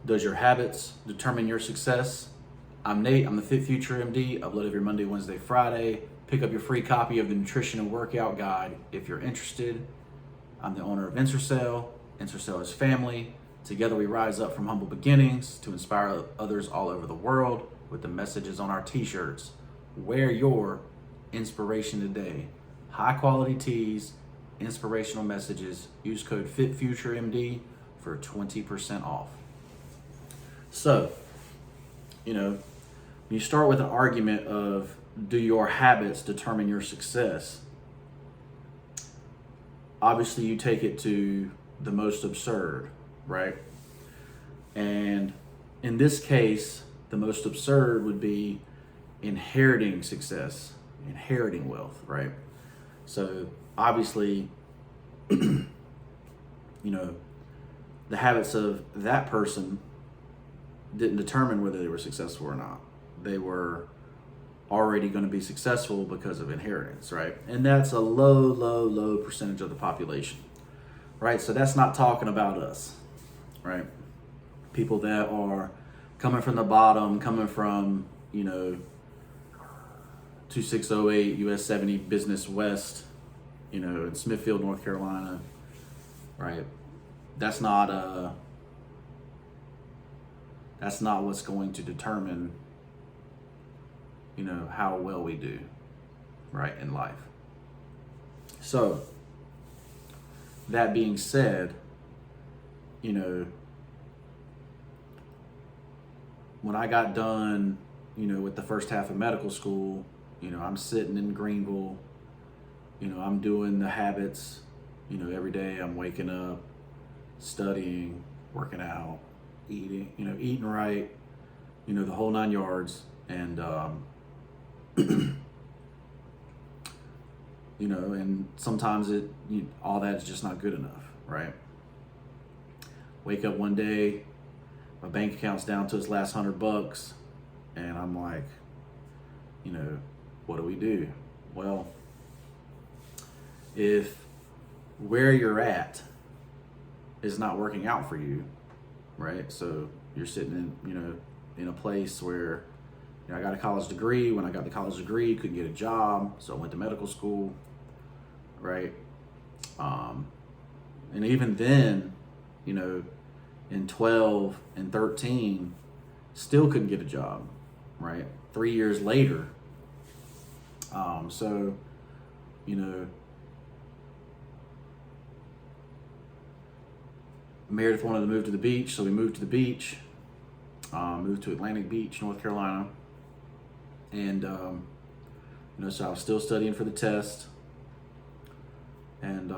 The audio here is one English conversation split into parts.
Does your habits determine your success? I'm Nate, I'm the FitFutureMD, upload every Monday, Wednesday, Friday. Pick up your free copy of the Nutrition and Workout Guide if you're interested. I'm the owner of Ensorsale. Ensorsale is family. Together we rise up from humble beginnings to inspire others all over the world with the messages on our t-shirts. Wear your inspiration today. High quality tees, inspirational messages. Use code FitFutureMD for 20% off. So, when you start with an argument of, do your habits determine your success? Obviously, you take it to the most absurd, right? And in this case, the most absurd would be inheriting success, inheriting wealth, right? So obviously, the habits of that person didn't determine whether they were successful or not. They were already going to be successful because of inheritance, right? And that's a low percentage of the population, right? So that's not talking about us, right? People that are coming from the bottom, coming from, 2608 US 70 Business West, in Smithfield, North Carolina, right? That's not what's going to determine, how well we do, right, in life. So, that being said, when I got done, with the first half of medical school, I'm sitting in Greenville, I'm doing the habits, every day I'm waking up, studying, working out, eating right, the whole 9 yards. And, and sometimes all that is just not good enough, right? Wake up one day, my bank account's down to its last $100, and I'm like, what do we do? Well, if where you're at is not working out for you, right? So you're sitting in a place where I got a college degree. When I got the college degree, couldn't get a job, so I went to medical school, right? And even then, in 12 and 13, still couldn't get a job, right? 3 years later. So, Meredith wanted to move to the beach, so we moved to the beach, moved to Atlantic Beach, North Carolina. And, so I was still studying for the test. And,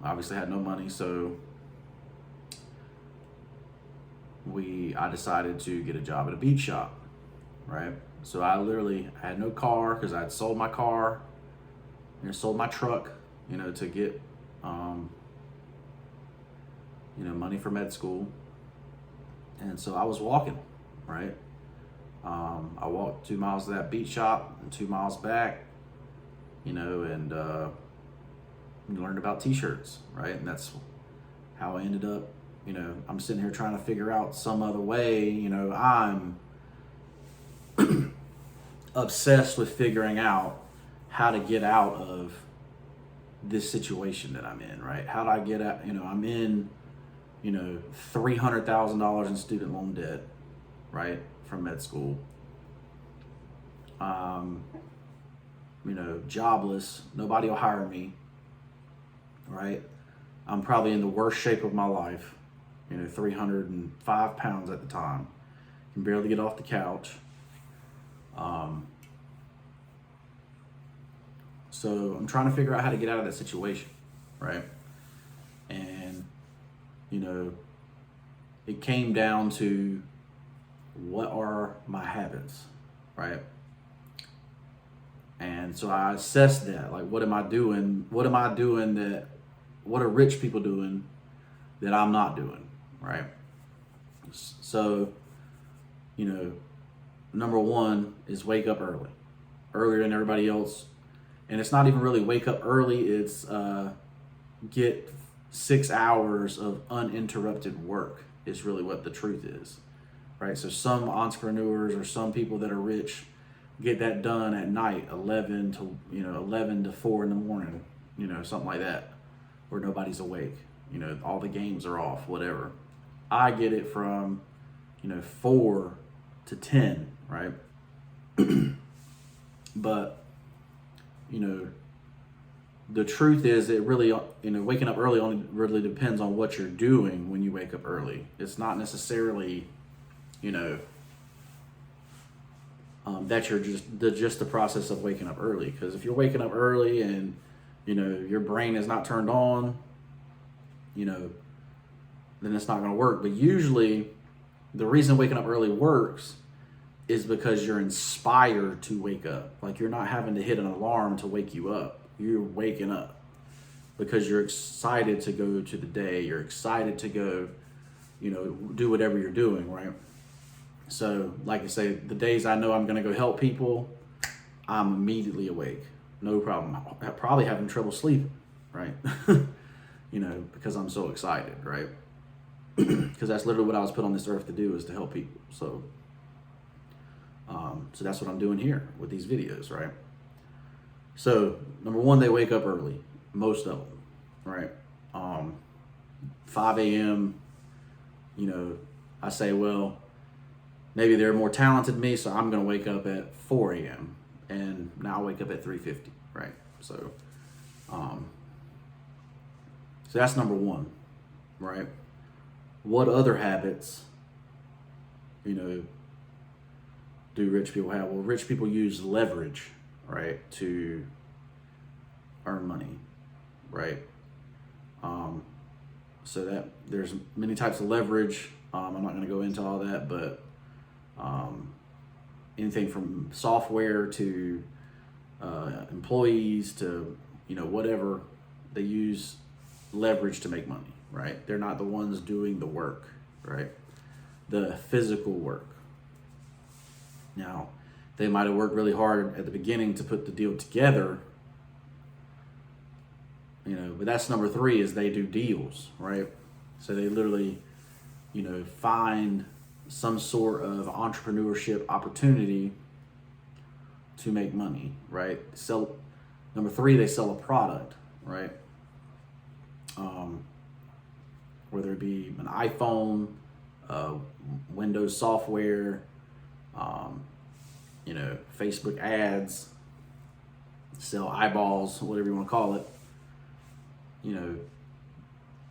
obviously had no money, so I decided to get a job at a beach shop, right? So I had no car because I had sold my car, sold my truck, to get, money for med school. And so I was walking, right? I walked 2 miles to that beach shop and 2 miles back, and learned about t-shirts, right? And that's how I ended up, I'm sitting here trying to figure out some other way, I'm obsessed with figuring out how to get out of this situation that I'm in, right? How do I get out? I'm in, $300,000 in student loan debt, right, from med school. Jobless, nobody will hire me, right? I'm probably in the worst shape of my life, 305 pounds at the time, can barely get off the couch. So I'm trying to figure out how to get out of that situation, right? And, it came down to, what are my habits, right? And so I assessed that, like, what am I doing? What are rich people doing that I'm not doing, right? So, number one is wake up earlier than everybody else. And it's not even really wake up early, it's get 6 hours of uninterrupted work is really what the truth is, right? So some entrepreneurs or some people that are rich get that done at night, 11 to 4 in the morning, something like that, where nobody's awake, all the games are off, whatever. I get it from, 4 to 10, right? But, the truth is, it really, waking up early only really depends on what you're doing when you wake up early. It's not necessarily, that you're just the process of waking up early. Because if you're waking up early and, your brain is not turned on, then it's not going to work. But usually the reason waking up early works is because you're inspired to wake up. Like, you're not having to hit an alarm to wake you up. You're waking up because you're excited to go to the day. You're excited to go, do whatever you're doing, right? So, like I say, the days I know I'm going to go help people, I'm immediately awake. No problem. I'm probably having trouble sleeping, right? Because I'm so excited, right? Because that's literally what I was put on this earth to do, is to help people. So that's what I'm doing here with these videos, right? So, number one, they wake up early, most of them, right? 5 a.m., I say, well, maybe they're more talented than me, so I'm going to wake up at 4 a.m. and now I wake up at 3:50, right? So that's number one, right? What other habits, do rich people have? Well, rich people use leverage, right, to earn money, right? So that there's many types of leverage. I'm not going to go into all that, but anything from software to employees to whatever, they use leverage to make money, right? They're not the ones doing the work, right? The physical work. Now, they might have worked really hard at the beginning to put the deal together, but that's number three, is they do deals, right? So they literally, find some sort of entrepreneurship opportunity to make money, right? Number three, they sell a product, right? Whether it be an iPhone, Windows software, Facebook ads, sell eyeballs, whatever you want to call it.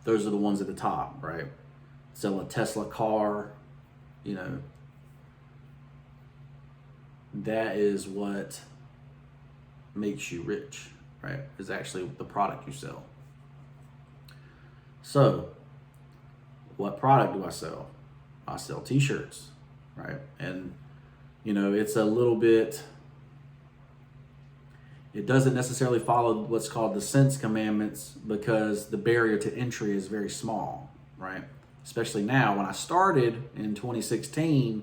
Those are the ones at the top, right? Sell a Tesla car, that is what makes you rich, right? Is actually the product you sell. So, what product do I sell? I sell t-shirts, right? And, it's a little bit, it doesn't necessarily follow what's called the sense commandments, because the barrier to entry is very small, right? Especially now. When I started in 2016,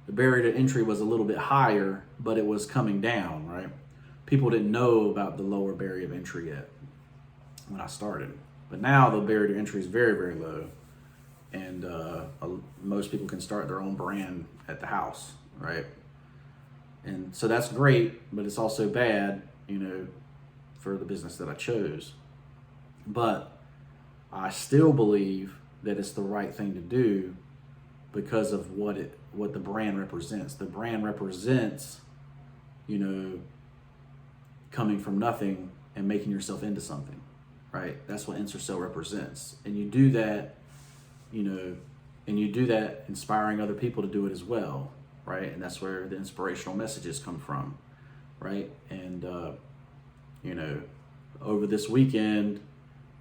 the barrier to entry was a little bit higher, but it was coming down, right? People didn't know about the lower barrier of entry yet when I started. But now the barrier to entry is very, very low. And most people can start their own brand at the house, right? And so that's great, but it's also bad, for the business that I chose. But I still believe that it's the right thing to do because of what the brand represents. The brand represents, coming from nothing and making yourself into something, right? That's what Ensorsale represents. And you do that, inspiring other people to do it as well, right? And that's where the inspirational messages come from, right? And, over this weekend,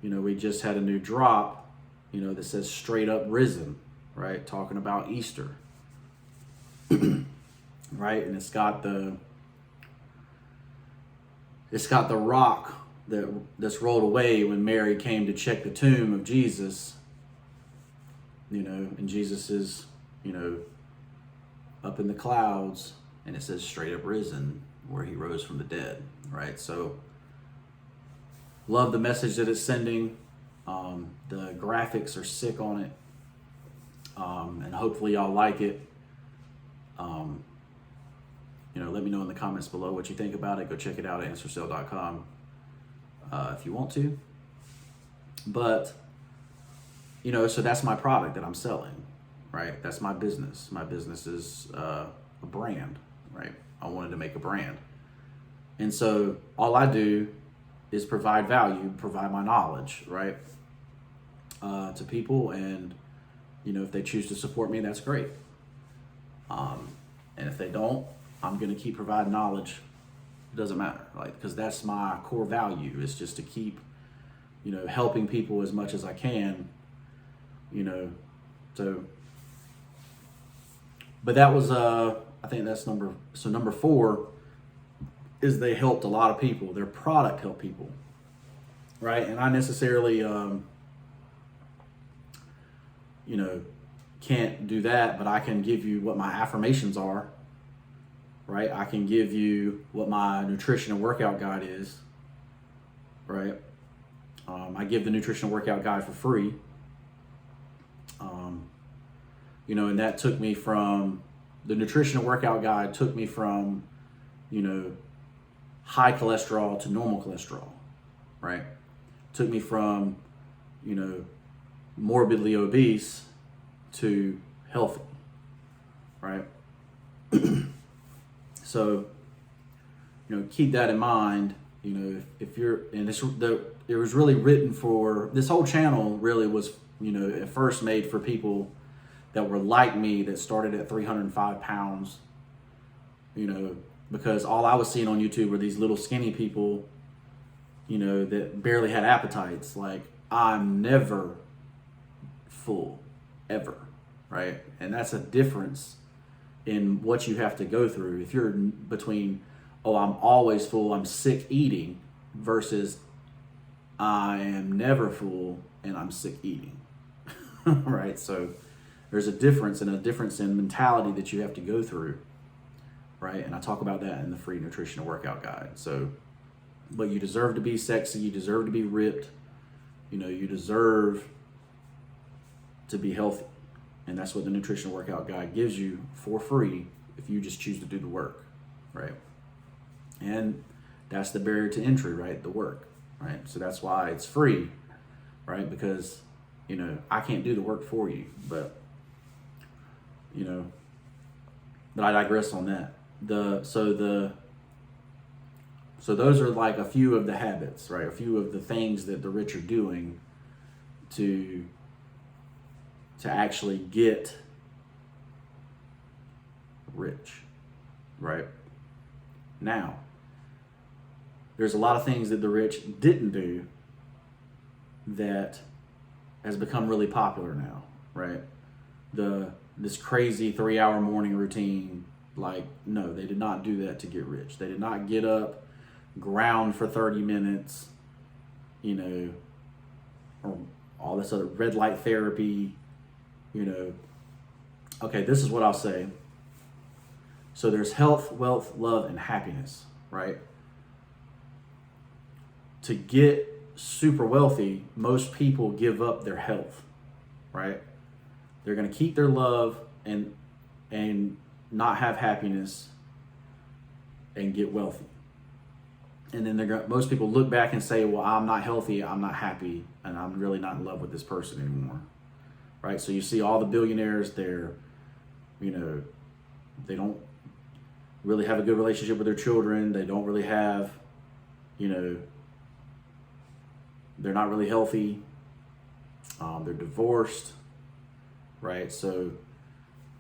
we just had a new drop, that says straight up risen, right? Talking about Easter, right? And it's got the rock that's rolled away when Mary came to check the tomb of Jesus, and Jesus is, up in the clouds, and it says straight up risen, where he rose from the dead, right? So love the message that it's sending. The graphics are sick on it, and hopefully y'all like it. Let me know in the comments below what you think about it. Go check it out at Ensorsale.com if you want to. But, so that's my product that I'm selling, right? That's my business. My business is a brand, right? I wanted to make a brand. And so all I do is provide value, provide my knowledge, right, to people. And, if they choose to support me, that's great. And if they don't, I'm going to keep providing knowledge. It doesn't matter, because that's my core value, is just to keep, helping people as much as I can, so. But that was, I think that's number 4 is they helped a lot of people. Their product helped people, right? And I necessarily, can't do that, but I can give you what my affirmations are, right? I can give you what my nutrition and workout guide is, right? I give the nutrition and workout guide for free. And that took me from, the nutrition and workout guide took me from, high cholesterol to normal cholesterol, right? Took me from, morbidly obese to healthy, right? So, keep that in mind. If you're, and it was really written for, this whole channel really was, at first made for people that were like me, that started at 305 pounds, because all I was seeing on YouTube were these little skinny people, that barely had appetites. Like, I'm never full, ever, right? And that's a difference in what you have to go through. If you're between, oh, I'm always full, I'm sick eating, versus I am never full and I'm sick eating, right? So there's a difference, and a difference in mentality that you have to go through, right? And I talk about that in the free nutrition and workout guide. So, but you deserve to be sexy, you deserve to be ripped, you deserve to be healthy. And that's what the nutrition and workout guide gives you for free if you just choose to do the work, right? And that's the barrier to entry, right? The work, right? So that's why it's free, right? Because, I can't do the work for you, but I digress on that. So those are like a few of the habits, right? A few of the things that the rich are doing to actually get rich, right? Now, there's a lot of things that the rich didn't do that has become really popular now, right? This crazy 3-hour morning routine, no, they did not do that to get rich. They did not get up, ground for 30 minutes, or all this other red light therapy, Okay, this is what I'll say. So there's health, wealth, love, and happiness, right? To get super wealthy, most people give up their health, right? They're going to keep their love and not have happiness and get wealthy. And then most people look back and say, well, I'm not healthy, I'm not happy, and I'm really not in love with this person anymore, right? So you see all the billionaires, they don't really have a good relationship with their children. They don't really have, they're not really healthy. They're divorced, right? So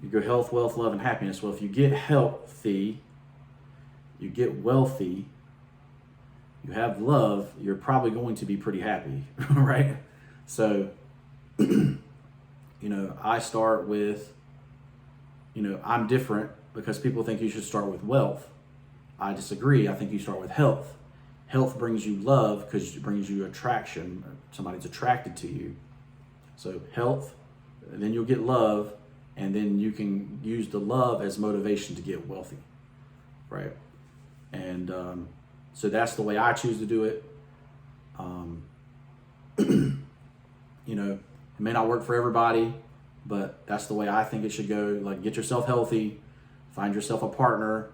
you go health, wealth, love, and happiness. Well, if you get healthy, you get wealthy, you have love, you're probably going to be pretty happy, right? So, I start with, I'm different because people think you should start with wealth. I disagree. I think you start with health. Health brings you love because it brings you attraction. Somebody's attracted to you. So health, then you'll get love, and then you can use the love as motivation to get wealthy, right? And so that's the way I choose to do it. You know, it may not work for everybody, but that's the way I think it should go. Like, get yourself healthy, find yourself a partner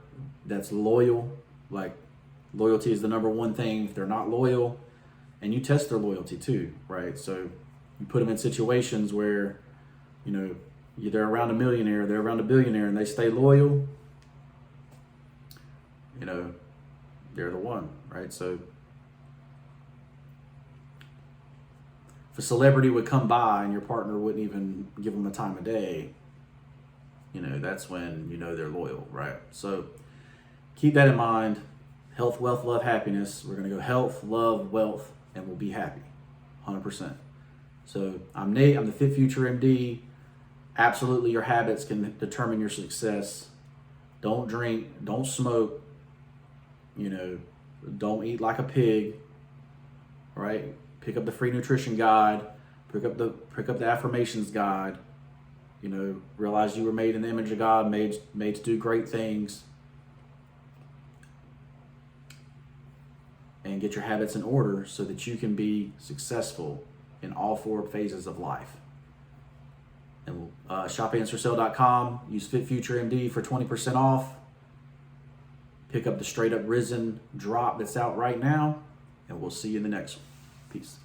that's loyal. Like, loyalty is the number one thing. If they're not loyal, and you test their loyalty too, right? So you put them in situations where, you know, they're around a millionaire, they're around a billionaire, and they stay loyal, you know, they're the one, right? So if a celebrity would come by and your partner wouldn't even give them the time of day, you know, that's when you know they're loyal, right? So keep that in mind. Health, wealth, love, happiness. We're going to go health, love, wealth, and we'll be happy, 100%. So I'm Nate. I'm the Fit Future MD. Absolutely, your habits can determine your success. Don't drink. Don't smoke. You know, don't eat like a pig. Right? Pick up the free nutrition guide. Pick up the affirmations guide. You know, realize you were made in the image of God, made to do great things. And get your habits in order so that you can be successful in all 4 phases of life. And shop at Ensorsale.com. Use FitFutureMD for 20% off. Pick up the Straight Up Risen drop that's out right now. And we'll see you in the next one. Peace.